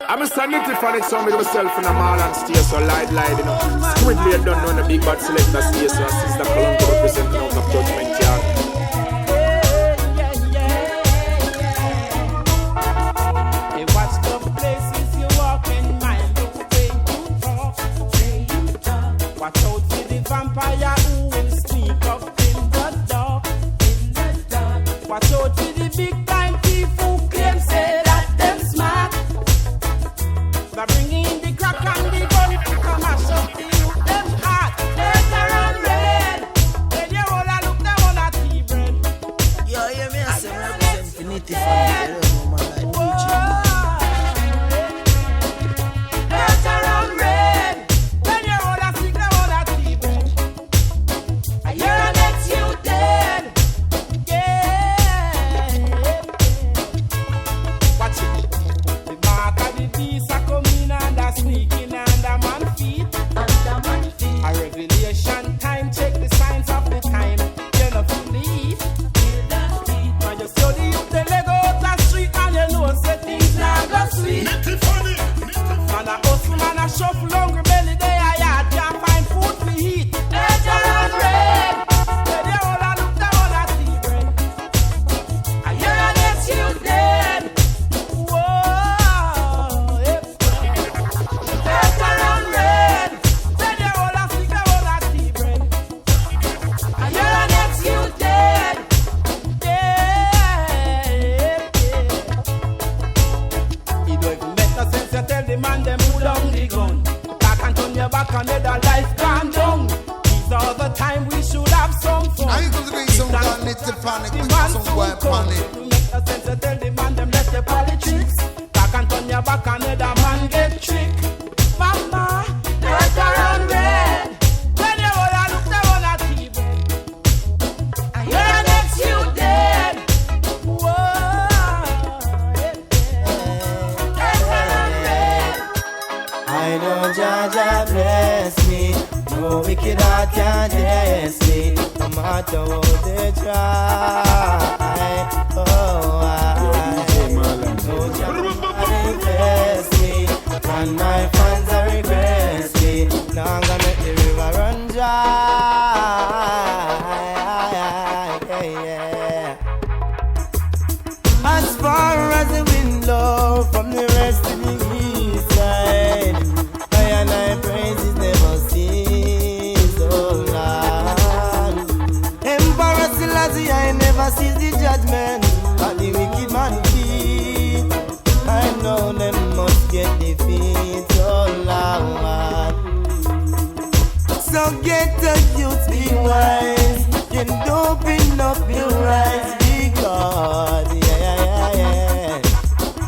I'm a sanity phonic song with myself in a mall and stay so light, you know. Squidly, I don't know the big bad selector stay so Sizzla Colombo representing out of Judgment Yard. Hey, watch the places you walk in, mind the way you talk. Watch out for the vampire who will sneak up in the dark. Watch out for the big time thief who claim say that them smart. They're bringing the crack and the gun to come and shut the youth them heart. Better and red. When you all look them on a tea bread. Yo, you me a say represent Infinity for me. Better and red. When you all stick them on a tea bread. A year and next you dead. Yeah. Watch it. The mark of the beast are coming and are sneaking under man feet. A revelation time, check the signs of the time. You're not believe. Now you saw the youth, they leg out the street and you know say things now go sweet. Man a hustle, man a shuffle, hungry belly, they are yard, can't find food to eat. Better and red. Where they all a look down on a tea bread. A year and next you dead. Whoa, yeah. Better and red. Where they all a stick down on a tea bread. A year and next you dead. Yeah. It don't even make no sense you tell the man them put down the gun. Back and turn your back and let the life gone down. These are the time we should have some fun. Now you could bring some Garnett to panic, The with man some soon white come. panic. It don't make no sense you tell the man them let the politics. Back and turn your back and let the man get tricked. Mama, better and red. When you all a look down on a TV. A year next you dead. Whoa, yeah. Better and red. I know Jaja bless me. No wicked heart can test me. No matter what they try. Oh, I know Jaja bless me. And my fans are regress me. Now I'm gonna make the river run dry. Yeah. As far as the wind blow from the rest of the east side, I and I praises never cease, oh Lord. Emperor Selassie, I never sees the judgment of the wicked man feet. I know them must get defeat, oh Lord. So get the youth, be wise, and open up your eyes, because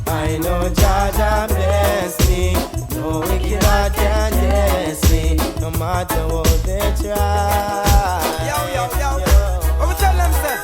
I know Jaja bless me. No wicked heart can test me. No matter what they try. Yo. What we tell them, say?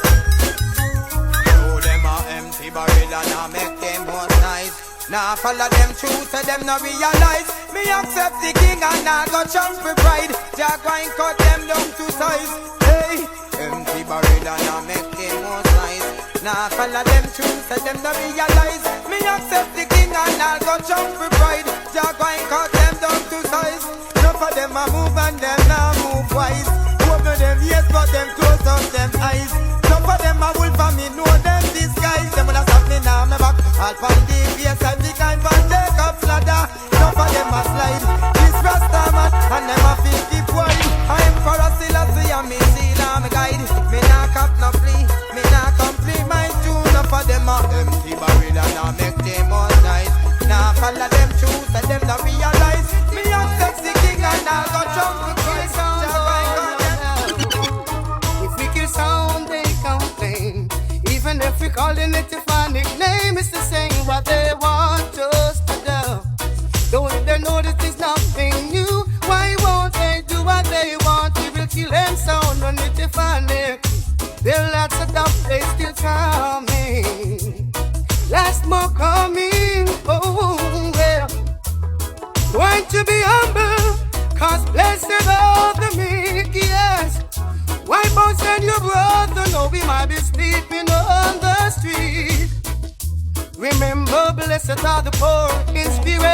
Oh, them are empty barrel and I make them more nice. Now follow them true, say them no realize. Me accept the king and I go chunk for pride. Jaguar cut them down to size. Hey, empty barrel and I make them more nice. Now follow them true, say them no realize. Me accept the king and I'll go jump for pride. Jaguar cut them down to size. Enough of them a move and them now move wise. Open them ears but them close up them eyes. Enough of them a wolf and me know them disguise. Them wanna stop me now me back. All from the face I think I'm from Jacob ladder. Enough of them a slide. This Rasta man and them a 50 boy. I'm for a Selassie and me seal and me guide. Me nah cap no flea. Me nah complete my tune. Enough of them a empty barrel and I make them all nice. Now follow them truth and them not realize. Me young sexy king and I'll go jump with Christ. If we kill sound, they complain. Even if we call it a phonic name, it's the same what they want us to do. Don't they know that it's nothing new? Why won't they do what they want? We will kill them sound on it phonic. There are lots of dumb, they still coming. Last more coming, oh well. Want to be humble, cause blessed are the meek, yes. Wipe out and your brother, know we might be sleeping on the street. Remember, blessed are the poor in spirit.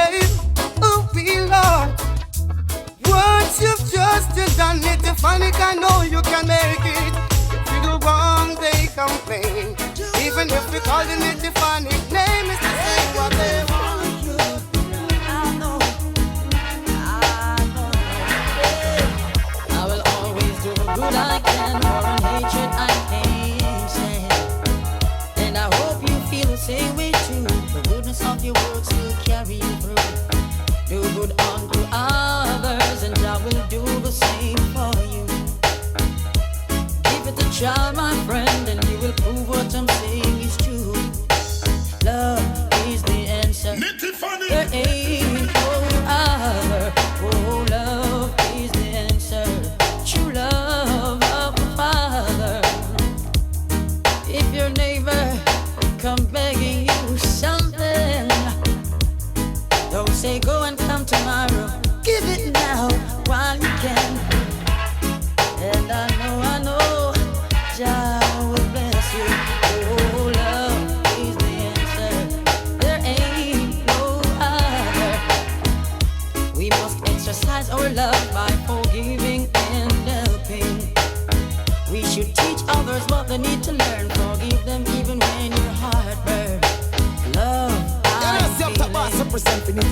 Panic, I know you can make it. If you do wrong, they complain. Even if we call it a funny name, it's the same what they want. I will always do the good I can, for a hatred I can't stand. And I hope you feel the same way too. The goodness of your words will carry you through. Do good unto others, and I will do the same for you. Give it a try, my friend, and you will prove what I'm saying is true. Love is the answer. There ain't no other. Oh, love is the answer. True love of the Father. If your neighbor come begging you something, don't say go and come tomorrow. Give it now while you can. And I know, Jah will bless you. Oh, love is the answer. There ain't no other. We must exercise our love by forgiving and helping. We should teach others what they need to learn. Forgive them even when your heart burns. Love, I'm feeling.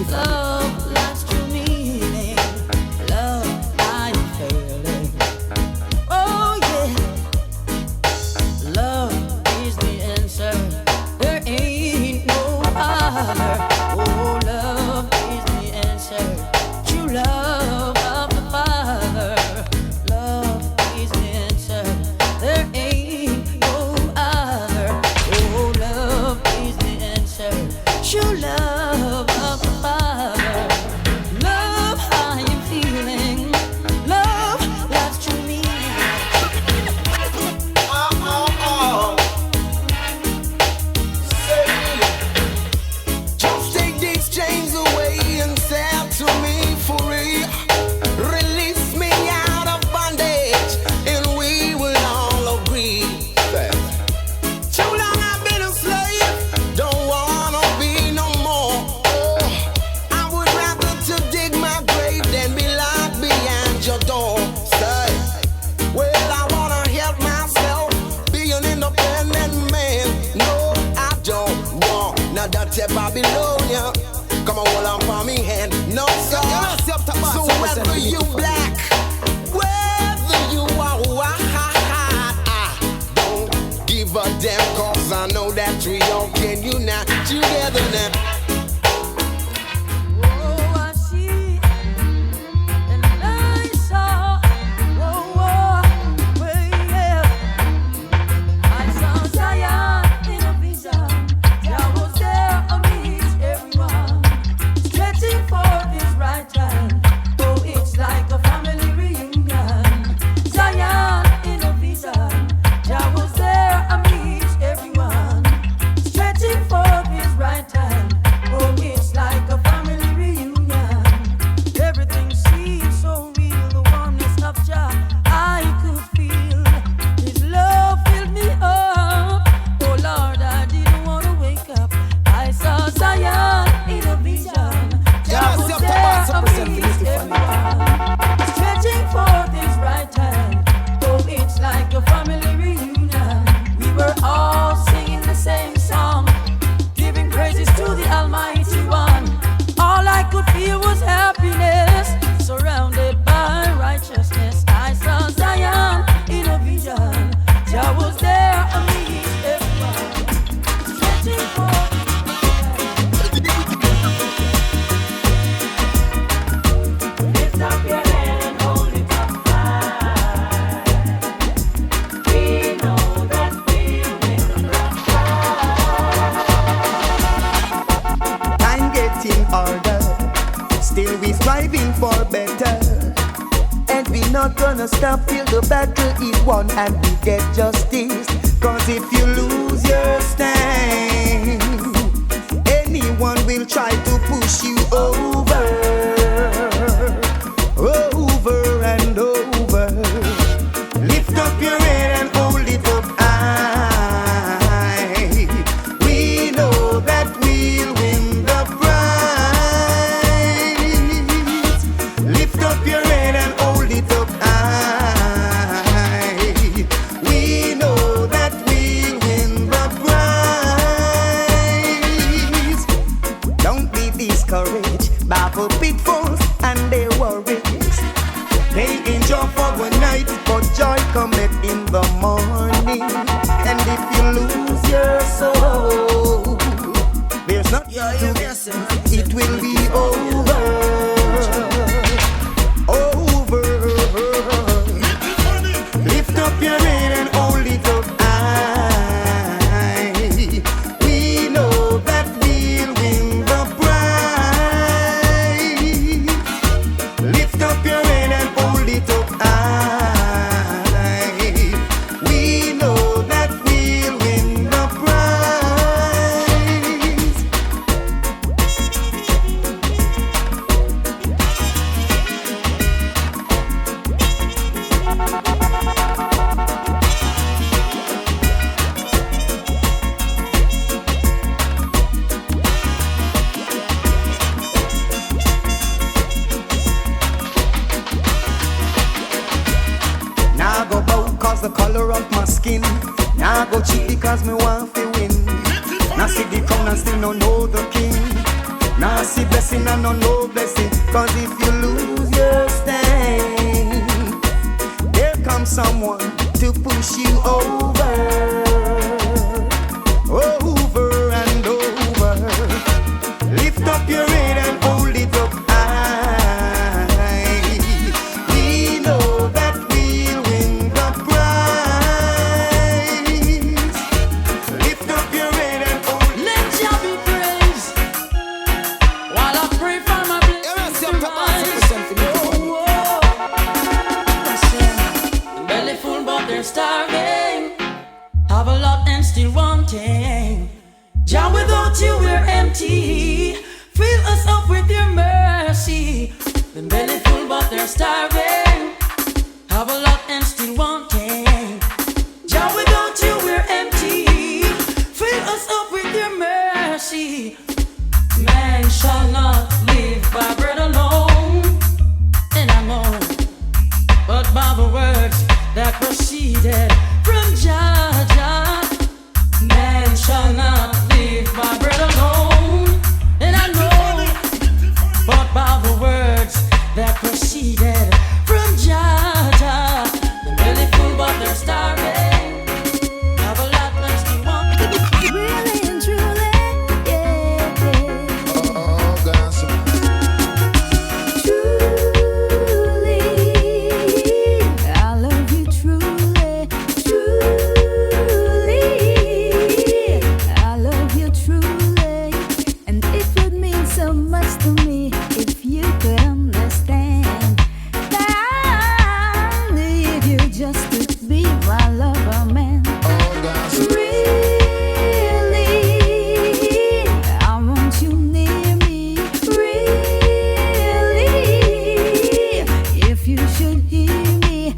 Love, that's true meaning. Love, I'm feeling. Oh yeah. Love is the answer. There ain't no other. Oh, love is the answer. True love of the Father. Love is the answer. There ain't no other. Oh, love is the answer. True love of the Father. Love, I am feeling. Love, that's true meaning. Just take these chains away and sell to me for real. Release me out of bondage, and we will all agree. Too long I've been a slave, don't wanna be no more. Oh, I would rather to dig my grave than be locked behind your door. Say, well, I wanna help myself, be an independent man. No, I don't want now that's a Babylonia. Come on, hold on for me hand. No, sir. So whether you black, whether you are white, don't give a damn, cause I know that we all can unite together now. Oh, I see, and I saw. Oh, yeah. I saw Zion in a vision. Jah was there amidst everyone, stretching forth His right hand. Oh, it's like a family reunion. Zion in a vision. Jah was there amidst everyone, stretching forth His right hand. Oh, it's like a family reunion. Everything seems so real. The warmness of Jah I could feel. His love filled me up. Oh Lord, I didn't want to wake up. I saw Zion in a vision. Jah was there amidst everyone, stretching forth His right hand. Oh, it's like a family reunion. We were all singing the same song, giving praises to the Almighty One. All I could feel was happiness, surrounded by righteousness. I saw Zion in a vision. Jah was there amidst everyone, stretching forth. Lift up your hand and hold it up high. We know that we will rise. Time getting harder, still we striving for better. And we not gonna stop till the battle is won and we get justice. Cause if you lose your stand, anyone will try to push you over, over and over. Lift up your head and hold it up high. We know that we'll win the prize. Lift up your head and hold it up high. be discouraged, baffled pitfalls and their worries. They enjoy for one night, but joy cometh in the morning. And if you lose your soul, there's nothing to guess, it will be over. Over. Lift up your head and hold it up high. We know that we'll win the prize. Lift up your head and hold it up high. We know that we'll win the prize. Now go bow cause the color of my skin. Now go cheat because me want to win. Now see the crown and still no know the king. Now see blessing and no know blessing. Cause if you lose your stand, there comes someone to push you over. Over and over. Lift up your head and hold it up high. We know that we'll win the prize. Lift up your head and hold it. Let Jah be praised while I pray for my blessing to rise. Belly full but they're starving. Have a lot and still wanting. Jah, without you we're empty. Fill us up with your mercy. The belly full but they're starving. Have a lot and still wanting. Jah, without you we're empty. Fill us up with your mercy. Man shall not live by bread alone, and I know, but by the words that proceeded from Jah. Man shall not live by bread alone, and I know, but by the words that proceeded from Jah. The belly full but they're starving. Have a lot less to want. Really and truly, yeah. Oh, gosh. Truly, I love you truly, truly, I love you truly, and it would mean so much to me if you could understand that I need you just to be my lover, man. Oh, gosh. Really, I want you near me. Really, if you should hear me,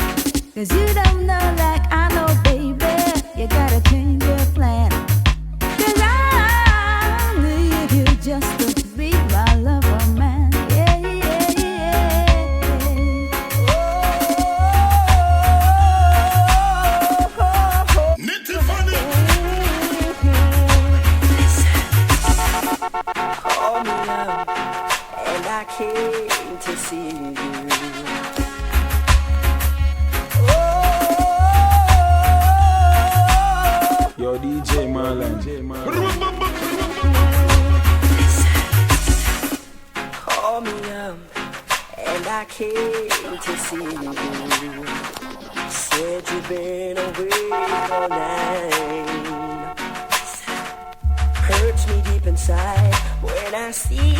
'cause you don't know like I know, baby. You gotta change your plan, 'cause I need you just to be my lover, man. Yeah, yeah, yeah. Call me up, and I came to see you. Yo, DJ Marlon. Call me up, and I came to see you. Said you've been away all night. Hurts me deep inside when I see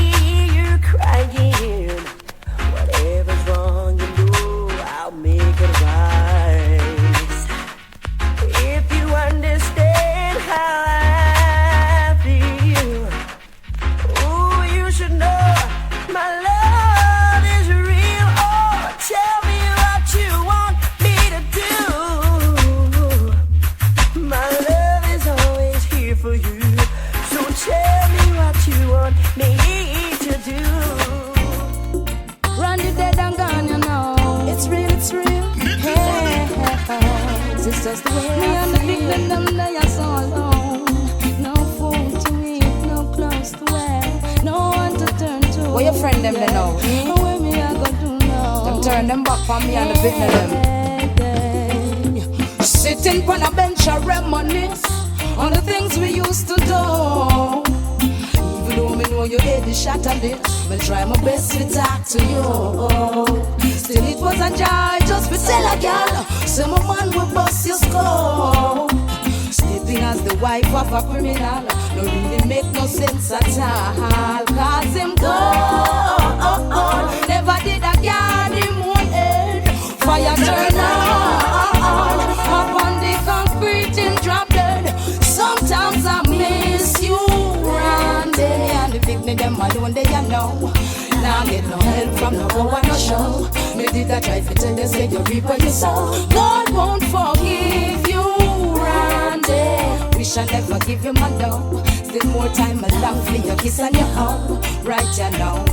you crying. Whatever's wrong, you know I'll make it right. If you understand how I feel, oh, you should know my love is real. Oh, tell me what you want me to do. My love is always here for you. So tell me what you want me to do. Run you dead and gone, you know. It's real, it's real. Hey, it's just the way me and the big men, them they are so alone. No food to eat, no clothes to wear, no one to Where your friend them they know? Where me I go do now? Them turn them back for me and the big them. Sitting on a bench and reminisce on the things we used to do. Even though me know you hate the shot of this, I'll try my best to talk to you. Still it was a joy just to tell a girl, say my man will bust your skull. Sleeping as the wife of a criminal no really make no sense at all. Cause him gone, never did a girl him one head. Fire turn on, up on the concrete him drop dead. Sometimes I miss you, Randy. And the big me them alone they you know. Now get no help from no one no show. Me did I try to tell you say you reap what you sow. God won't forgive you, Randy. Wish I never give you my love. Still more time along for your kiss and your hug. Right you know.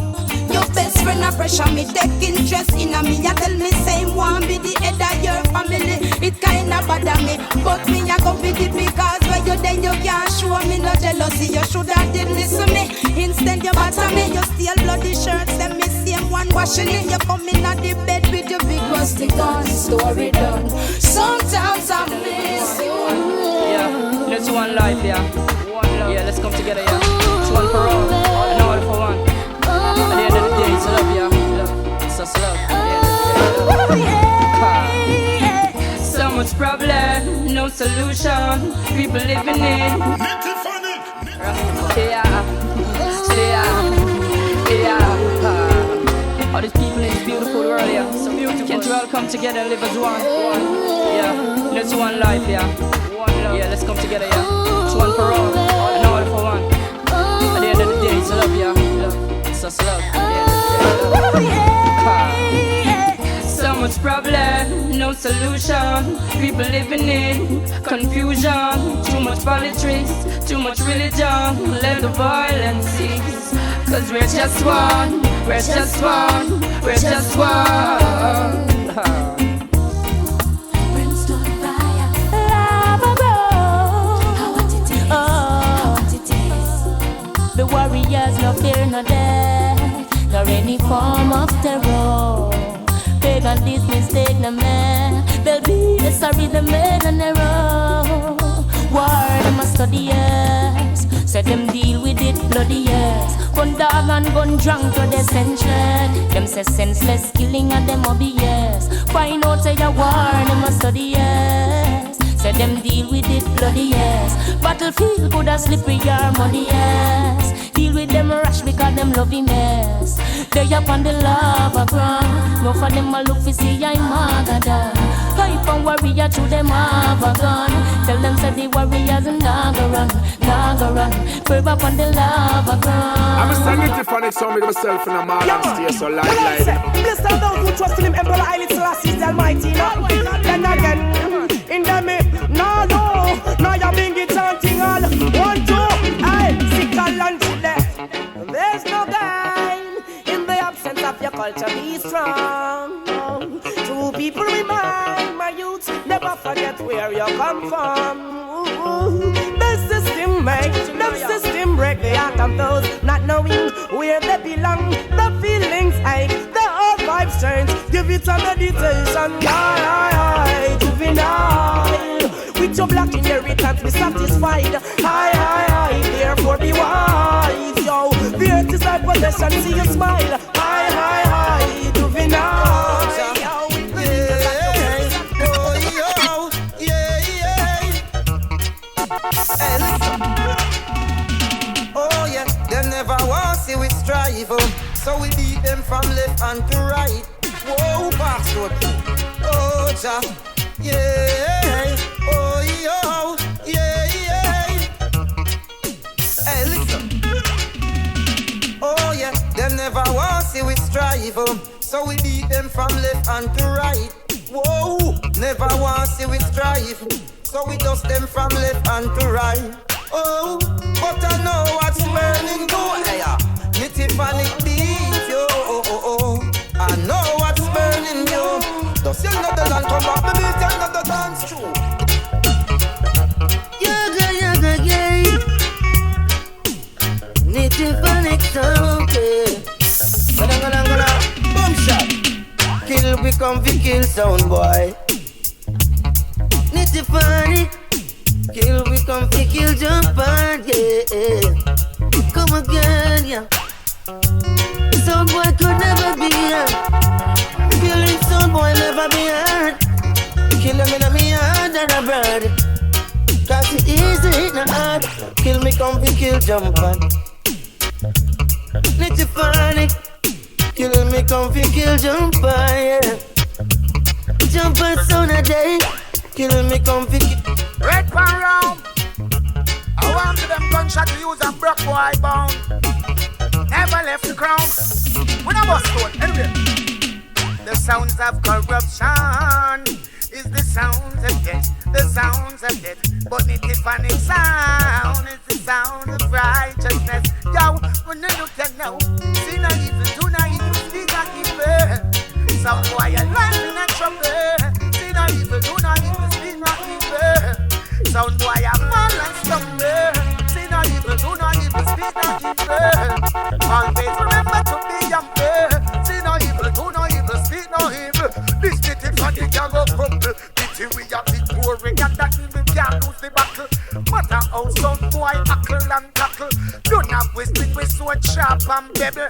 Your best friend a pressure me, take interest in a me. You tell me same one be the head of your family. It kinda bother me, but me a go with it because when you then you can't show me no jealousy. You shoulda did listen me. Instead you batter me, you steal bloody shirts. Them me same one washing it. You come in at the bed with your big rusty gun. Story done. Sometimes I miss you. Yeah, let's one life, yeah. Yeah, let's come together, yeah. It's one for all, and all for one. At the end of the day, it's love, yeah. Love. It's just love. Yeah. So much problem, no solution. People living in. Yeah. All these people in this beautiful world, yeah. So beautiful. Can't we all come together and live as one? Yeah. Let's one life, yeah. Yeah, let's come together, yeah. It's one for all, and all for one. At the end of the day, it's love, yeah. Love. It's just love. So much problem, no solution. People living in confusion. Too much politics, too much religion. Let the violence cease. Cause we're just one, we're just one, we're just one. The warriors no fear no death, nor any form of terror. Pagan this mistake no man, they'll be the sorry the men on the road. War them a study years, so them deal with it bloody years. Gun dog and gun drunk to the century. Them say senseless killing and them obvious. Find out say the war them a study years. So them deal with it bloody yes. Battlefield could have slippery or muddy yes. Deal with them rush because them love him mess. They up on the lava ground. No for them a look for see I'm Magada. Hype and warrior to them have a gun. Tell them say the warriors and naga run. Curve up on the lava ground. I'm a standing phonic sound with myself in a mall and stay so light. Bless all those who trust in him, Emperor Haile Selassie the Almighty. Then again, in the no, now you bring it chanting all 1, 2, I sickle and chile. There's no gain in the absence of your culture. Be strong. Two people remind my youth, never forget where you come from. The system makes the system break the heart of those not knowing where they belong. The feelings ache, the whole vibes change. Give it a meditation, juvenile. With your black inheritance, be satisfied. High, therefore be wise. Yo, the earth is thy possession, see you smile. High, juvenile. Oh yeah, them never want see we strive. So we beat them from left and to right. Whoa, bastard. Oh, ja. Yeah. Oh, yo. Yeah. Hey, listen. Oh, yeah. Them never want see we strive. So we beat them from left and to right. Whoa. Never want see we strive. So we dust them from left and to right. Oh, but I know what's burning good. Nitty panic beef, yo. I know what's burning you. Does you know the land come up, baby, tell not the dance true. Yeah. Nitty panic, okay. we come fi kill sound boy. Nitty funny. Kill we come fi kill jump on, yeah. Come again, yeah. Sound boy could never be hurt. Killing sound boy never be hurt. Kill him in me heart and a bird. Cause it easy, not hard. Kill me come fi kill jump on. Nitty funny. Kill me come fi kill jump on, yeah. Jump on sound a day. Kill me come fi kill. Red pan round. I want to them gunshot to use and broke boy bound. Never left the crown. When I was told, anyway. The sounds of corruption is the sounds of death, the sounds of death. But it is funny sound, it's the sound of righteousness. Yo, when you look at now, see no evil, do no evil, see no evil. Some boy are lying in a trouble. See no evil, do no evil, see no evil. Some boy are fall and stumble. See no evil, do no evil, see no evil. Always remember to be humble. See no evil, do no evil, see no evil. This little funny can go crumble. Pity we have the poor and that means we can't lose the battle. Matter how some boy tackle and tackle. Don't have wasting with sword sharp and bevel.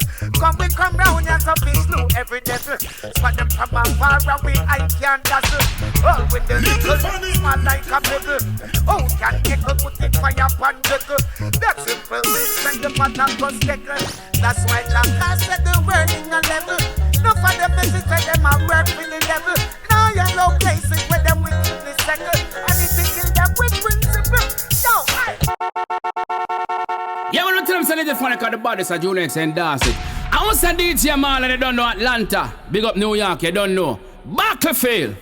Come round as a fish slew every devil. Spot them from afar away, I can't dazzle. All with the little small like a pebble. Oh, can echo put it fire upon juggle. That simple means when the matter goes deckle. That's why Laka said the word in a level. No for them message say them a work with the devil. Now you low places where them with the second. And if they kill them with principle. So, yeah, when I tell them say they funny cause the bodies are Julius and Darcy. I want to DJ Mal and they don't know Atlanta. Big up New York, you don't know. Battlefield.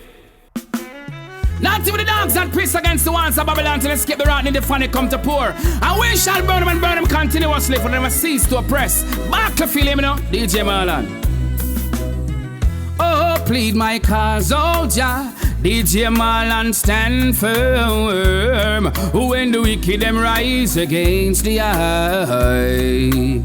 Not even the dogs and priests against the ones of Babylon till they skip the rotten in the funny come to pour. And we shall burn them and burn them continuously for them to cease to oppress. Battlefield, you know, DJ Marlon. Oh, plead my cause, oh Jah. DJ Marlon stand firm. When the wicked them rise against the eye.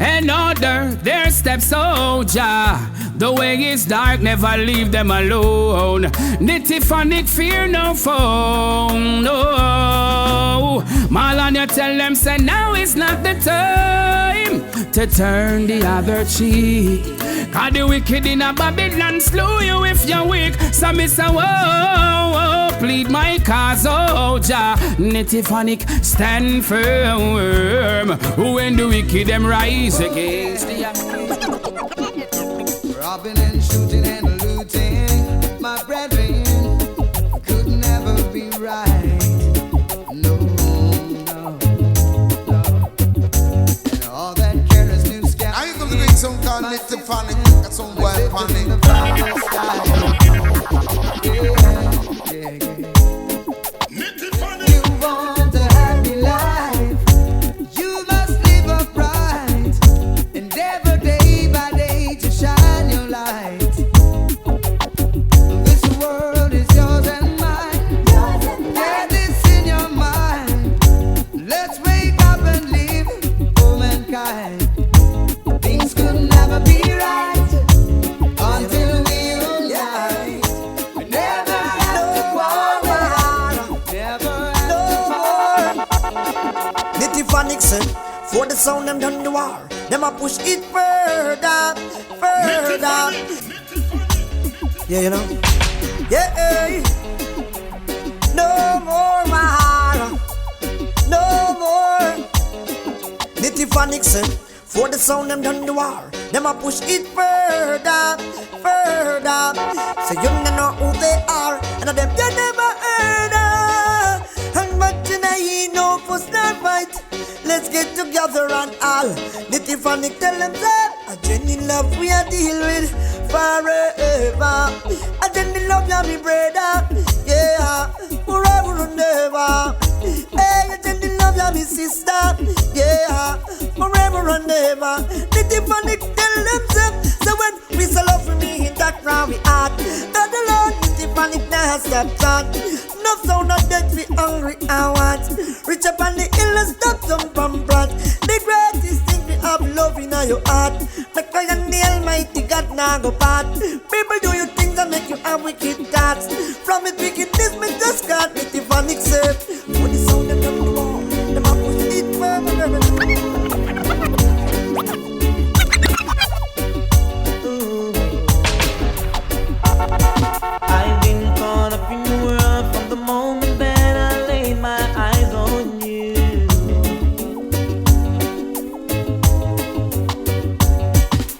And order their steps, oh Jah. The way is dark, never leave them alone. Nitty fear no foe, no. Marlon, you tell them, say now is not the time to turn the other cheek. Cause the wicked in a Babylon slew you if you're weak. So me say, whoa, plead my cause, oh Jah. Nitty stand firm. When the wicked them rise against the robbing and shooting and looting, my brethren, could never be right. No. And all that careless new scam. Now you gonna make some kind of little panic, got some wild panic. You want a happy life, you must live upright, endeavor day by day to shine your light. This world is yours and mine. Get this in your mind. Let's wake up and live for mankind. Things could never be right until we unite. We never have to quarrel, never have to fight. Nitty said, for the sound them done the war. Them a push it further. Yeah, you know. Yeah, no more war. No more. Nitty said, for the sound them done the war. Them a push it further. So you don't know who they are, and of them you never heard of. And but tonight no fuss not fight. Let's get together and all. Nitty tell them that a genuine love we are deal with forever. A genuine love ya me brother, yeah, forever and ever. Hey, a genuine love ya me sister, yeah, forever and ever. Nitty tell them that. So when we say love for me in that round we heart, that the Lord Nitty now stop that. No sound of death we hungry and want. Reach up on the hill and stop some pamphlet. The greatest thing we have love in your heart. The cry and the Almighty God now go part. People do you think wicked thoughts. From it wickedness, me just can't let it van accept. When the sound them come to war, them a push it further. I've been caught up in the world from the moment that I laid my eyes on you.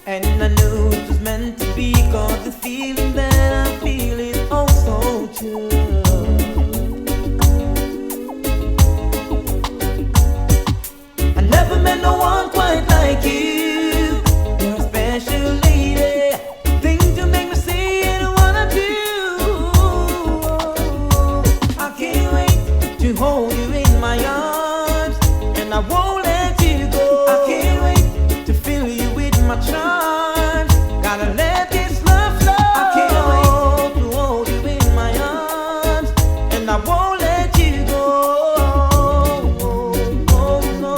And I knew it was meant to be, 'cause the feeling that I feel is oh so true. I never met no one quite like you. You're a special lady. Things you make me see and wanna do. I can't wait to hold you in my arms, and I won't let you go. I can't wait to fill you with my charms. Gotta let this love flow. I can't wait to hold you in my arms, and I won't let you go. Oh no.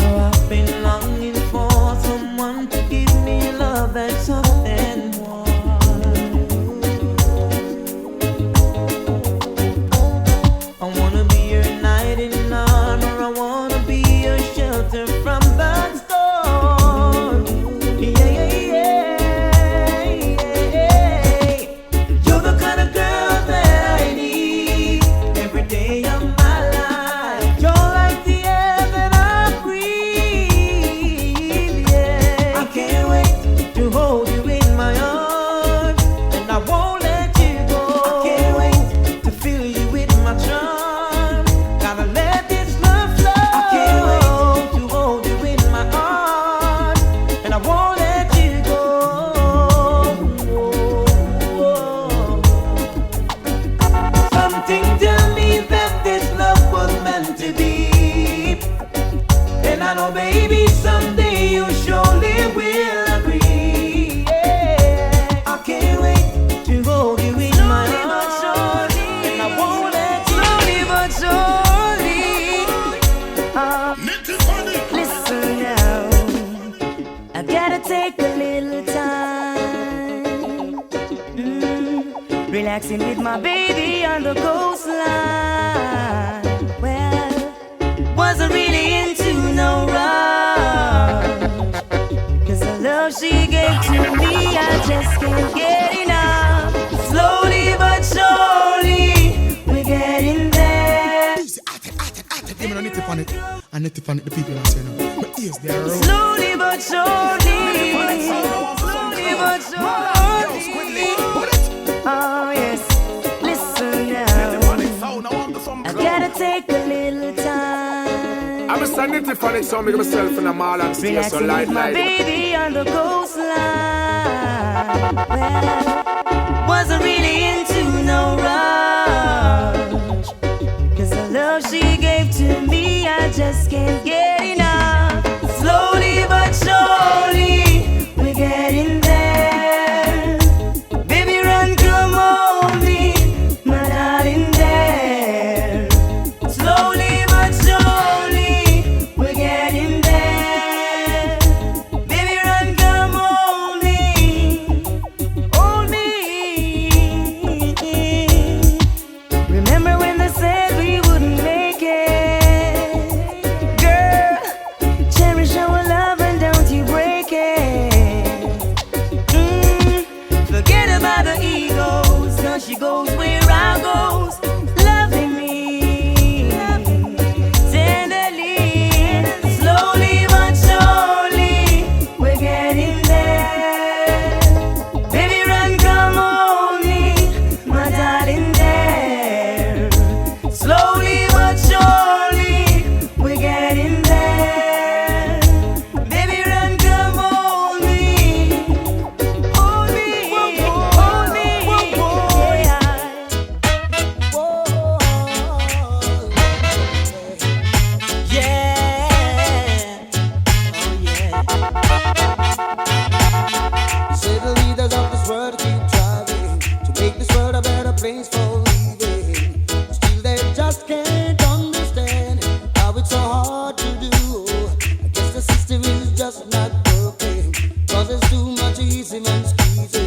Oh, I've been longing for someone to give me love that's soft and warm. I wanna be your knight in armor. I wanna be your shelter from the storm. Yeah, yeah, yeah, yeah. You're the kind of girl that I need every day of my life. You're like the air that I breathe. Yeah, I can't wait to hold you in my arms, and I won't let you go. I can't wait to fill you with my charm. Gotta let this love flow. I can't wait to hold you in my arms, and I won't let you go. Something tell me that this love was meant to be, and I know baby someday you surely will agree. Yeah, I can't wait to hold you in my arms, and I won't let you go. Slowly but surely. Listen now, I gotta take a little time, relaxing with my baby on the coastline. Well, wasn't really into no rush, 'cause the love she gave to me, I just can't get enough. Slowly but surely, we're getting there. Give me a nitty on it. I need to find it, the people are saying, my ears, they are wrong. Slowly but surely, slowly but surely. Oh yes, listen now, I gotta take a little time, I'm a sanity for it, so I make myself in a mall and stay so relaxing light, with my light. baby on the coastline. Well, wasn't really into no rush, 'cause the love she gave to me, I just can't get enough. Slowly but surely, we're getting there. Baby, run, come on me, my darling there. Slowly but surely, we're getting there. Baby, run, come on me, hold me. Remember when they said we wouldn't make it? Girl, cherish our love and don't you break it. Forget about the egos, 'cause she goes where I goes, loving me tenderly. Slowly but surely, we're getting there. Baby, run, come on me, my darling there. Slowly but surely, we're getting there. Baby, run, come on me, hold me, hold me, yeah. just not working, 'cause there's too much easy man squeezing.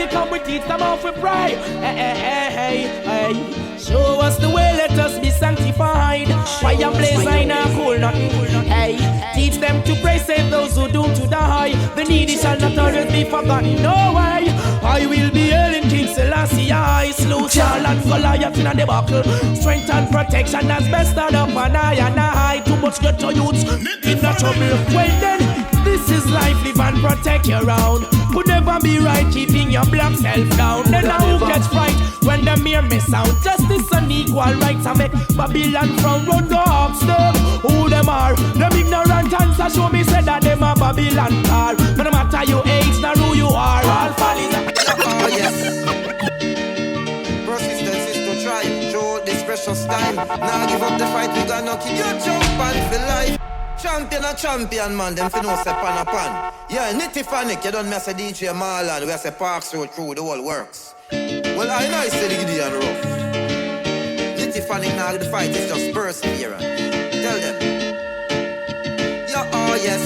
because we teach them how to pray. Hey. Show us the way, let us be sanctified. Fire blaze, I know cool nothing. Hey, teach them to pray, save those who do to die. The needy shall not always be forgotten. No way. I will be hailing King Selassie. I slew Saul and Goliath in the buckle. Strength and protection as best done up and I. Too much good to youths in the trouble. Well then, this is life, live and protect your own. Could never be right, keeping your black self down. Then who gets fright when the mere miss out? Justice and equal rights I make Babylon from road go upstairs. Who them are? Them ignorant answers show me said that them a Babylon car. But no matter your age, nor who you are, all follies. Oh yes. Persistence is to try. Show this precious time. Now give up the fight, we gonna keep you jump and for life. Champion a champion, man, them fi know say pan a pan. Yeah, nitty panic, you don't mess a DJ Marlon, we say Parks Road through the whole works. Well, I know it's still Gideon rough. Nitty panic now, the fight is just perseverance. Tell them. Yeah, oh yes.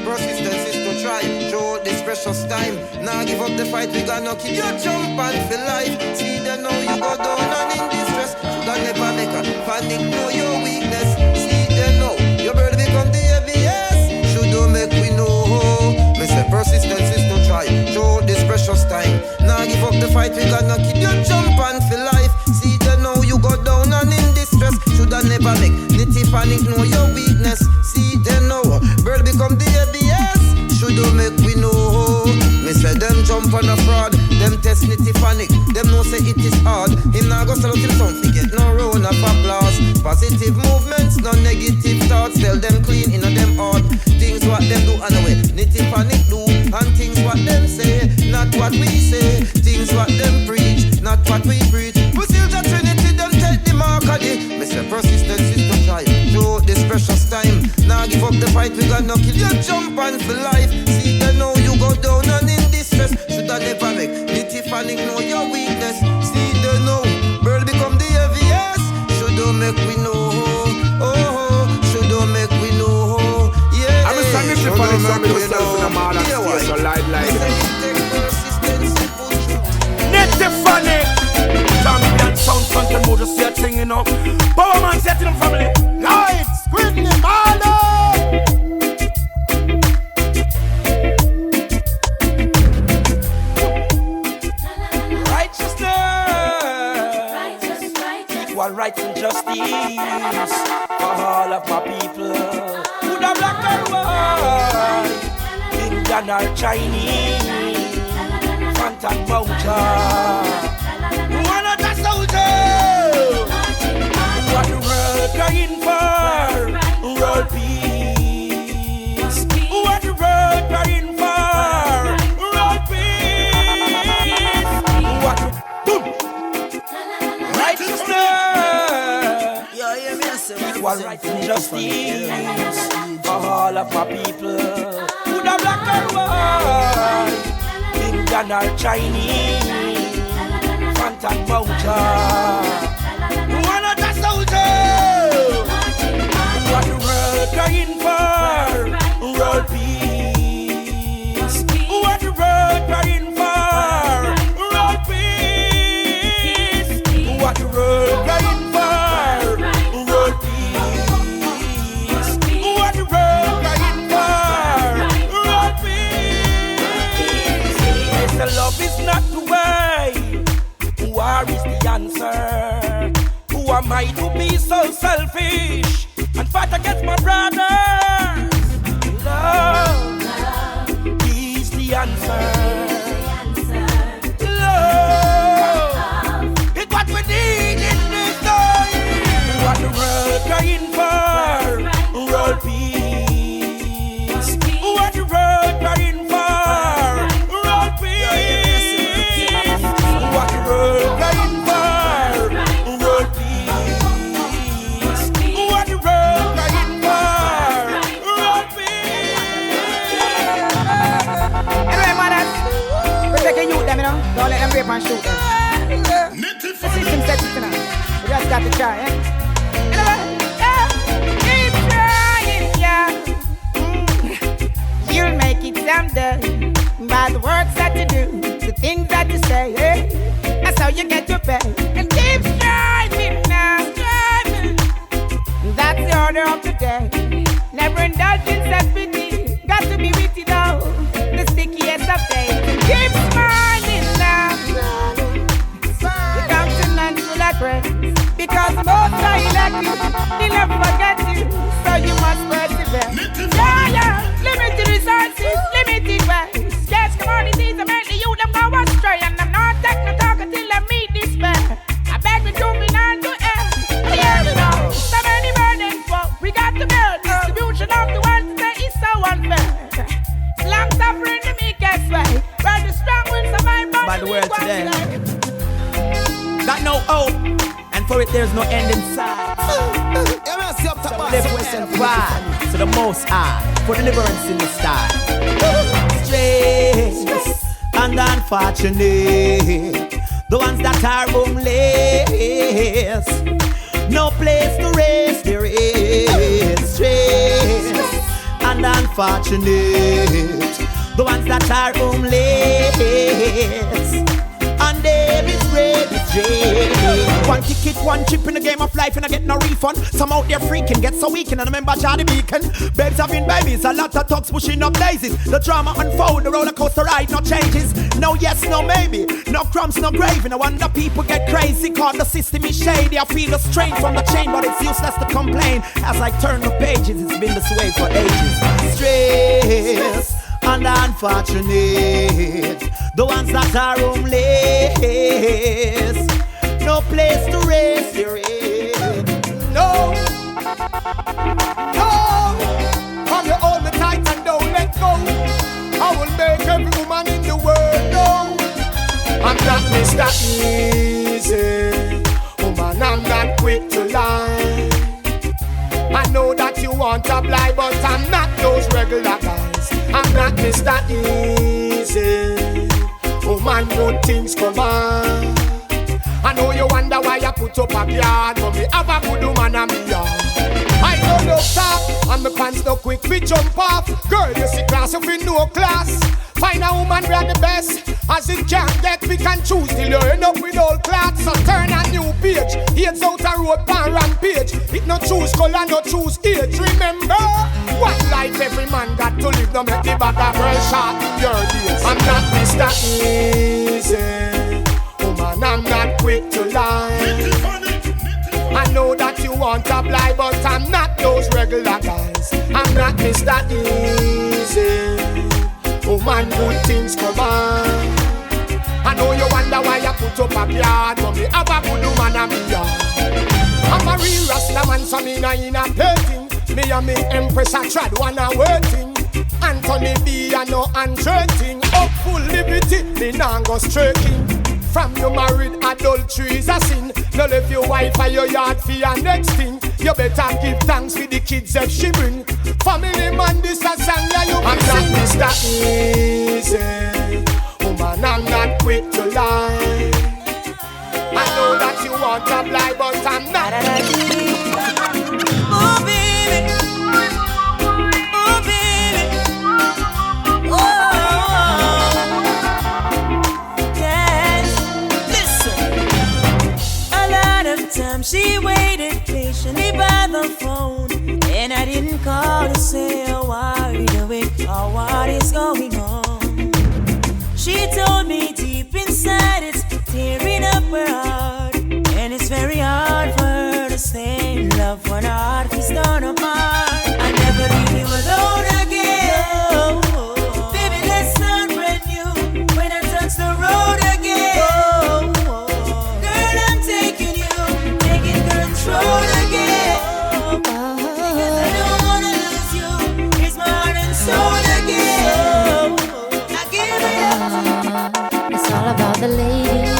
Persistence is to try. Show this precious time. Now give up the fight, we gonna keep you jump and for life. See them now, you go down and in distress. Shoulda never make a panic, know your weakness. Know your bird become the ABS. Should make we know. Me say persistence is to try. Show this precious time. Now give up the fight, we gonna keep you jump and for life. See they know you go down and in distress. Shoulda never make nitty panic, know your weakness. See they know bird become the ABS. Should make we know. Me say them jump on a fraud. Them test nitty panic. Them know say it is hard. Him now go sell out him sound. Get no round of applause. Positive movements, no negative thoughts. Tell them clean in them heart. Things what them do and away. Nitty panic do. And things what them say, not what we say. Things what them preach, not what we preach. We still the Trinity, them take the mark of it. Me say persistence is to try. Show this precious time. Now give up the fight, we gonna kill you jump and for life. See they know you go down and in distress. Shoulda never make nitty panic know your weakness. See they know bird become the AVS. Shoulda make we know. Oh, shoulda make we know. Yeah, I'm standing for the song myself in a mad and stay so light. Nitty funny. Champion sound Fantan Mojah say a thing, you know. Power man setting them family. Lights, Whitney, Marlon. Righteousness. Equal rights and justice for all of my people. Who the black and white, Indian or Chinese. Fantan Mojah. One of the soldiers. What the world crying for? World peace. What the world crying for? World peace. What the boom? Righteousness. Equal rights and justice for all of my people. Who the black and white, Indian or Chinese. Fantan Mojah. One of the soldiers. What the world crying for? World peace. What the world crying for? World peace. What the world crying for? World peace. What the world crying for? World peace. The love is not the way. War is the answer. Who am I to be so selfish and fight against my brothers? Love is the answer. Love is what we need in this time. What the world crying for? World peace. What the world crying for? World peace. What the world crying for? World peace. What the world crying for? World peace. Anyway, man, protect the youth them, you know. Don't let them rape and shoot them. The system said it, you know. We just got to try, eh? Anyway, keep trying, yeah. You'll make it someday. By the words that you Never indulgence and pity. Got to be witty though. The stickiest of days. Keep smiling now. The countenance full of grace. Because most are elected, they never forget you. So you must persevere. Yeah. Limited resources, limited ways. Yes, commodities are make the youth them go astray. And I'm not taking no talk until I meet this man. I beg with juvenile to end. Hear me now. So many burdens, but we got to build. Distribution of the wealth today is so unfair. Long suffering the meekest way. Where the strong will survive by the world today. Got no hope, and for it there's no end in sight. Live west and pride to the most high, for deliverance in the sky. Stress and unfortunate, the ones that are homeless, no place to rest their head. Stress and unfortunate, the ones that are homeless, and them is great. One ticket, one chip in the game of life and I get no refund. Some out there freaking, get so weak and I remember Johnny Beacon. Babes have been babies, a lot of thugs pushing up daisies. The drama unfold, the roller coaster ride, no changes. No yes, no maybe, no crumbs, no gravy. No wonder people get crazy, cause the system is shady. I feel the strain from the chain, but it's useless to complain. As I turn the pages, it's been this way for ages. Stress and unfortunate, the ones that are homeless, no place to rest your head. No, no, come you hold me tight and don't let go. I will make every woman in the world know I'm not Mr. Easy, woman, I'm not quick to lie. I know that you want to lie, but I'm not those regular guys. I'm not Mr. Easy, woman, good things come on. I know you wonder why I put up a yard, but me have a good woman and me yard. I don't look top, and my pants no quick we jump off. Girl, you see class if you know class. Find a woman we are the best, as it can get we can choose till you end up with all class. So turn a new page, heads out a road pan rampage. It no choose color, no choose age. Remember, what life every man got to live, no make the bag of girl shot your days. I'm not Mr. Easy, woman, I'm not quick to lie. I know that you want to lie, but I'm not those regular guys. I'm not Mr. Easy, woman, good things come on. I know you wonder why I put up a yard, but me have a good woman and me yard. I'm a real Rasta man, so me nah in a painting. Me and me Empress a trad one a waiting. Anthony B a no untraining. Up full liberty, me nah go straighting. From you married, adultery is a sin. No leave your wife or your yard for your next thing. You better give thanks for the kids if she bring. Family man, this a song that you I'm not Mr. Easy, woman, I'm not quick to lie. I know that you want to lie, but I'm not. Oh baby, oh baby, oh yes. Listen, a lot of times she waited patiently by the phone, and I didn't call to say how are you doing or what is going on. She told me deep inside it's tearing up her heart, and it's very hard for her to stay in love when her heart is torn apart. I never leave you alone again. No. Baby, let's start brand new when I touch the road again. Girl, I'm taking control again. Because I don't wanna lose you. Here's my heart and soul again. I give it up. It's all about the lady.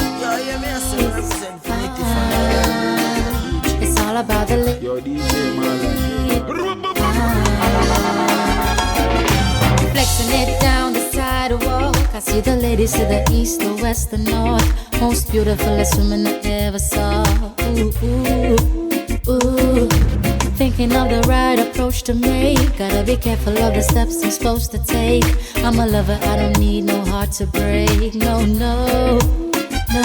It's all about the lady. Yo, DJ Marlon. Flexing it down the sidewalk. I see the ladies to the east, the west, the north. Most beautifulest women I ever saw. Ooh, ooh, ooh. Thinking of the right approach to make. Gotta be careful of the steps I'm supposed to take. I'm a lover, I don't need no heart to break. No, no, no.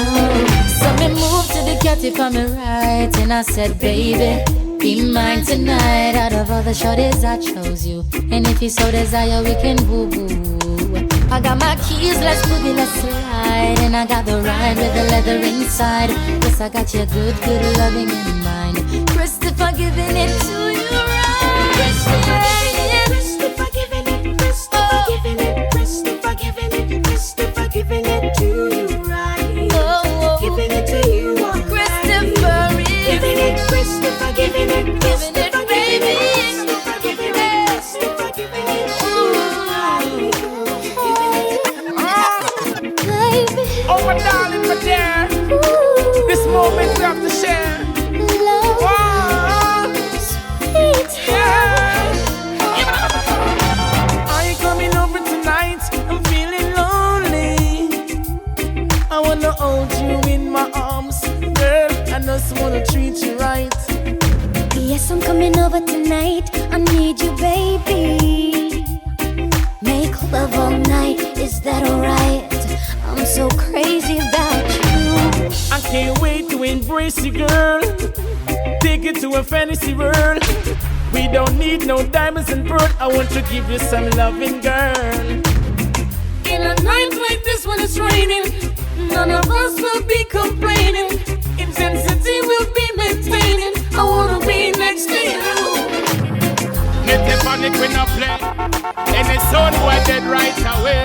So me moved to the cat if I'm right, and I said, baby, Be mine tonight. Out of all the shorties, I chose you. And if you so desire, we can woo-woo. I got my keys, let's boogie, let's slide. And I got the ride with the leather inside. Plus I got your good, good loving in mind. Christopher giving it to you right. Christopher giving it, Christopher giving it, Christopher giving it, Christopher giving it to you right. Giving it to you, Christopher giving it, Christopher giving it, giving it, baby. Christopher giving it, Christopher giving it to you right. Oh, my darling, my dear. This moment we have to share. Wow. Yeah. Are you coming over tonight? I'm feeling lonely. I wanna hold you in my arms, girl. I just wanna treat you right. Yes, I'm coming over tonight. I need you, baby. Make love all night. Is that alright? I'm so crazy about you. I can't wait to embrace you, girl. Take it to a fantasy world. We don't need no diamonds and pearl. I want to give you some loving, girl. In a night like this when it's raining, none of us will be complaining. Intensity will be maintaining. I wanna be next to you. Let the panic when I play, and the sun was dead right away.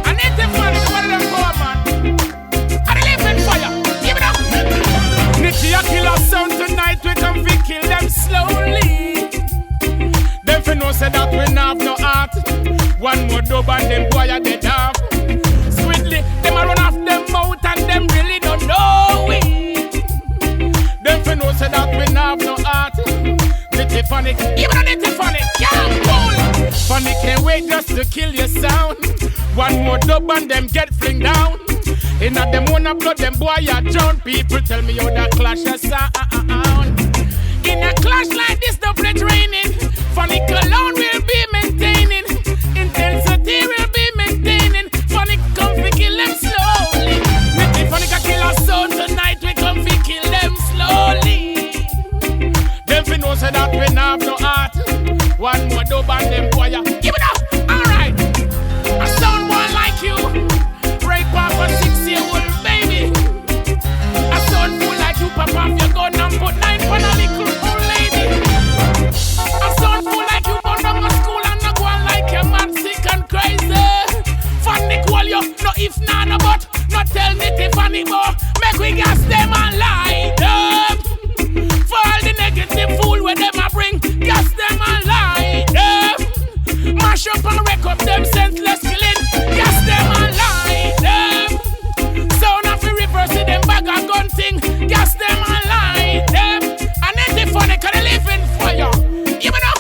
And let the panic one of them poor man. And the living fire, give it up. Nicky a killer sound tonight. We come fi kill them slowly. Them fi know say that we have no heart. One more dub and them boy a dead off. Squidly, them a run off them mouth and them really don't know it. Them fi know say that we have no heart. Nitty funny, even a nitty funny, yeah, cool. Funny can't wait just to kill your sound. One more dub and them get fling down. In a them wanna blood, them boy a drown. People tell me how that clash a sound. In a clash like this, the blood raining. Funny cologne will be maintaining. Intensity will be maintaining. Funny come fi kill them slowly. Nitty funny can kill us sound tonight. We come fi kill them slowly. Them fi know say that we have no heart. One more dub and them boy a give it up. Alright, a sound one like you. Break off a 6-year-old baby. A sound full like you. Pop off your gun and put 9 on a little old lady. A sound full like you. Burn down my school and not go on like you're mad, sick and crazy. Funny call you, no if, nah, no but. Not tell me the funny boy. Make we gas them and light up. For all the negative fool where them a bring, gas them and light up. Mash up and wreck up them senseless killing, gas them and light up. Sound of the reverse of them bag and gun thing, gas them and light up. And then the funny can live in fire. You know?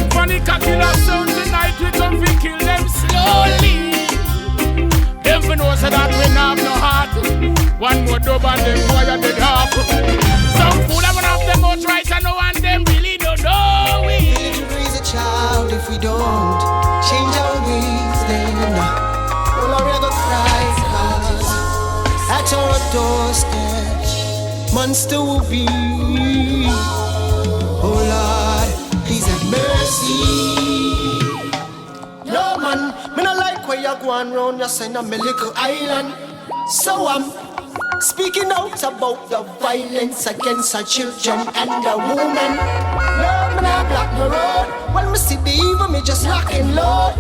Funny can kill us sound tonight, we come fi kill them slowly. Them fi know say that we have no heart. One more dub and them boy a dead half. Some fool have enough them out right and no one them really don't know it. We'll raise a child if we don't change our ways then. All our ever cries at our doorstep, monster will be. Oh Lord, please have mercy. No man, me not like where you're going round, you're saying I'm a little island. So I'm speaking out about the violence against our children and the women. Lord, me not block the road. When me see the evil, me just lock in Lord.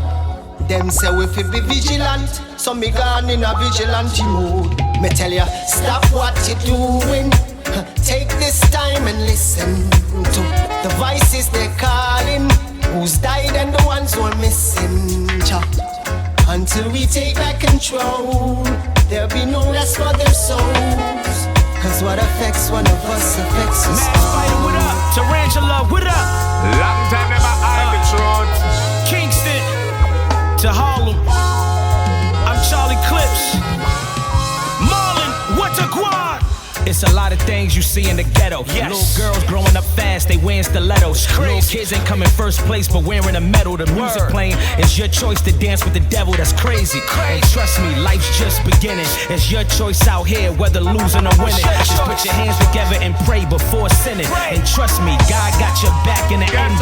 Them say we fi be vigilant, so me gone in a vigilante mood. Me tell ya, stop what you doing. Take this time and listen to the voices they're calling. Who's died and the ones who are missing. Until we take back control, there'll be no rest for their souls. Cause what affects one of us affects us all. Fighter, what up? Tarantula, what up? Long time never hide the truth. Kingston to Harlem. I'm Charlie Clips. Marlon, what a guan? It's a lot of things you see in the ghetto. Little girls growing up fast, they wearing stilettos. Little kids ain't coming first place, but wearing a medal. The music playing, it's your choice to dance with the devil. That's crazy. And trust me, life's just beginning. It's your choice out here, whether losing or winning. Just put your hands together and pray before sinning. And trust me, God got your back in the end.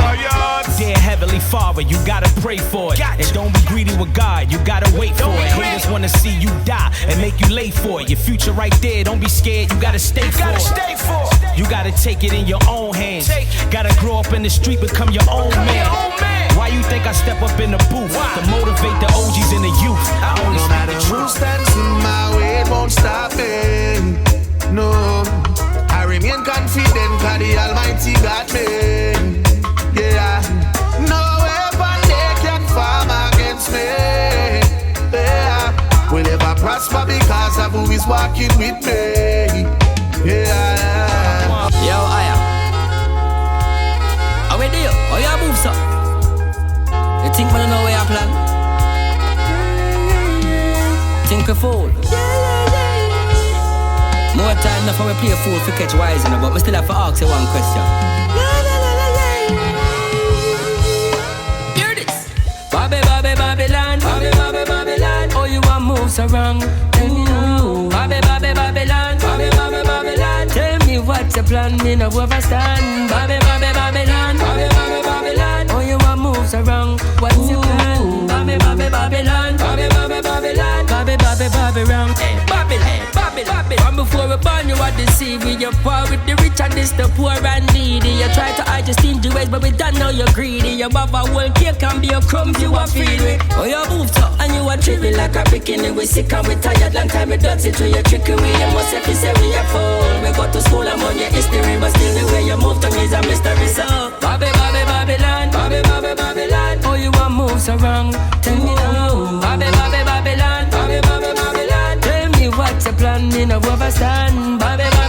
Dear Heavenly Father, you gotta pray for it. And don't be greedy with God, you gotta wait for it. Haters wanna see you die and make you late for it. Your future right there, don't be scared, you gotta stay for it. You gotta take it in your own hands. Gotta grow up in the street, become your own man. Why you think I step up in the booth to motivate the OGs and the youth? I only speak the truth. Who stands in my way, it won't stop me. No, I remain confident, cause the Almighty got me. Yeah, no weapon they can form against me. Yeah, will ever prosper because of who is walking with me. Yeah. Yo, Aya. How we do? How you move, so? You think we don't know where you plan? Think we fool? More time now for we play a fool for catch wise, you know, but we still have to ask you one question. Hear this. Babylon. Oh, you want move so wrong? Tell me now. Babylon. Tell me what's your plan, me no overstand. Babylon. Oh, you want move so wrong? What's your plan? Babylon. Babylon. From before we born, you are deceiving. You're poor with the rich and this the poor and needy. You try to hide your stingy ways, but we don't know you're greedy. You have a whole cake and be a crumbs you are feed with. Oh, you moved up and you are tripping like a bikini. We sick and we tired, long time we dirty to you tricking. You must have to say we are full. We go to school, I'm on your history, but still the way you move to me is a mystery. So, Babylon. Oh, you want move so wrong? Tell me now. Babylon. Tell me what's your plan, me no overstand. Babylon.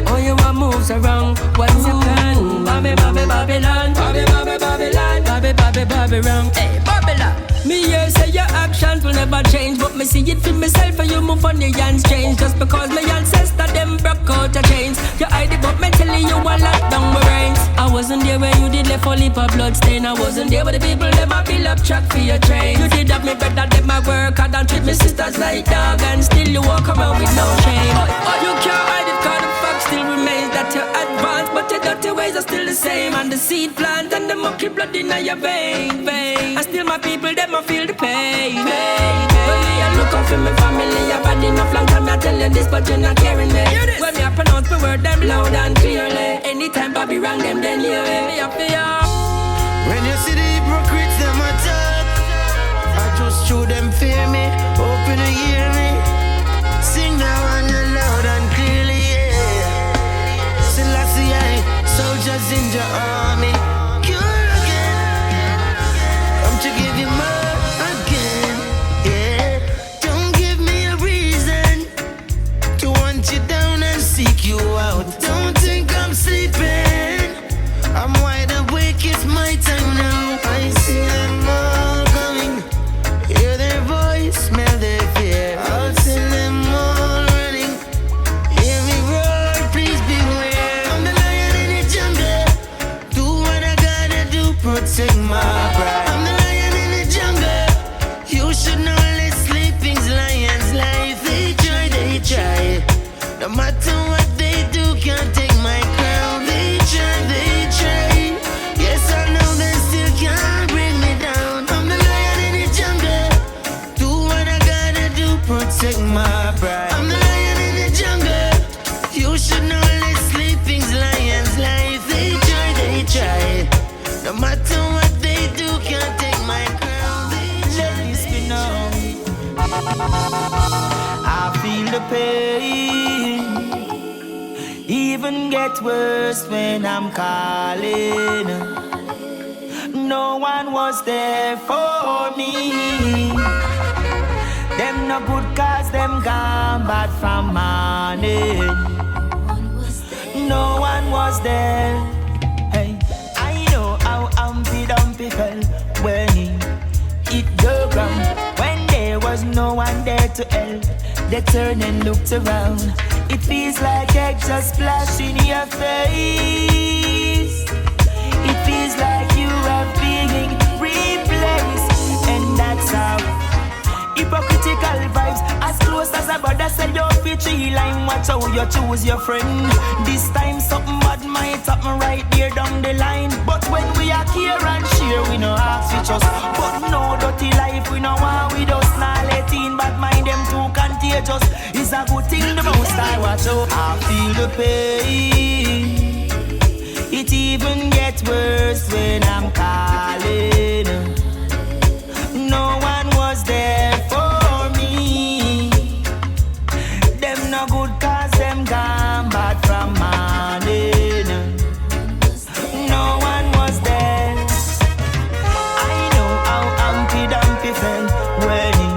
Oh, you want move so wrong? What's your plan? Babylon. Hey, Babylon. Me here say your actions will never change, but me see it for myself and you move on the hands change. Just because my ancestor them broke out the chains. You hide it, but me telling you a lot down my reins. I wasn't there when you did left a lip of blood stain. I wasn't there when the people them a build up track for your train. You did have me better than my work. I don't treat me sisters like dog, and still you walk around with no shame. You can't hide it, cause the fact still remains that you're advanced, but your dirty ways are still the same. And the seed plant and the monkey blood in your vein. And still my people them I feel the pain. When me I look out for my family, I've had enough long time I tell you this, but you're not hearing me. When me I pronounce the word them loud and clearly. Anytime Bobby wrong them, then hear me up here. When you see the hypocrites them attack, I just show them fear me, open to hear me. Sing now and loud and clearly, yeah. Selassie, soldiers in your army. To give you more again, yeah. Don't give me a reason to want you down and seek you out. Don't think I'm sleeping, I'm wide awake, it's my time now. I see them all coming, hear their voice, smell their fear. I'll send them all running, hear me roar, please beware. I'm the lion in the jungle, do what I gotta do, protect my pride. No matter what they do, can't take my crown. They try. Yes, I know they still can't bring me down. I'm the lion in the jungle. Do what I gotta do, protect my pride. I'm the lion in the jungle. You should know let sleeping's lion's life. They try. No matter what they do, can't take my crown. Let me spin on. I feel the pain. Even get worse when I'm calling. No one was there for me. Them no good cause them gone bad from morning. No one was there. Hey, I know how Humpty Dumpty felt when it go wrong. When there was no one there to hell. They turned and looked around. It feels like egg just splash in your face. It feels like you are being replaced. And that's how hypocritical vibes. As close as a brother said, you're tree line. Watch how you choose your friend. This time something bad might happen right there down the line. But when we are here and share, we no ask for trust. But no dirty life, we no want with us. Nah let in bad mind, them too contagious. It's a good thing the most I watch out. I feel the pain. It even gets worse when I'm calling. No one was there for me. Them no good cause them gone bad from morning. No one was there. I know how Humpty Dumpty felt when he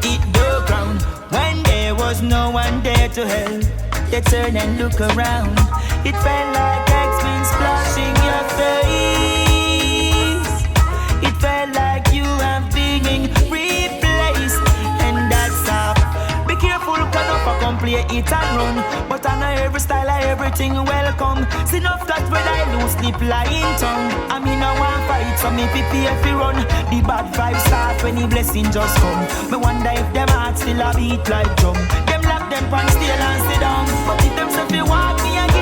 hit the ground. When there was no one there to help, they turn and look around. It felt like eggs been splashing your face. It felt like you have been replaced. And that's how. Be careful, can up a play it and run. But I know every style, everything welcome. See enough that when I lose sleep lying tongue. I mean I want fight, so me prepare if you run. The bad vibes start when the blessing just come. Me wonder if them hearts still a beat like drum. Them lock them pants still and sit down. But if them say fi walk me again,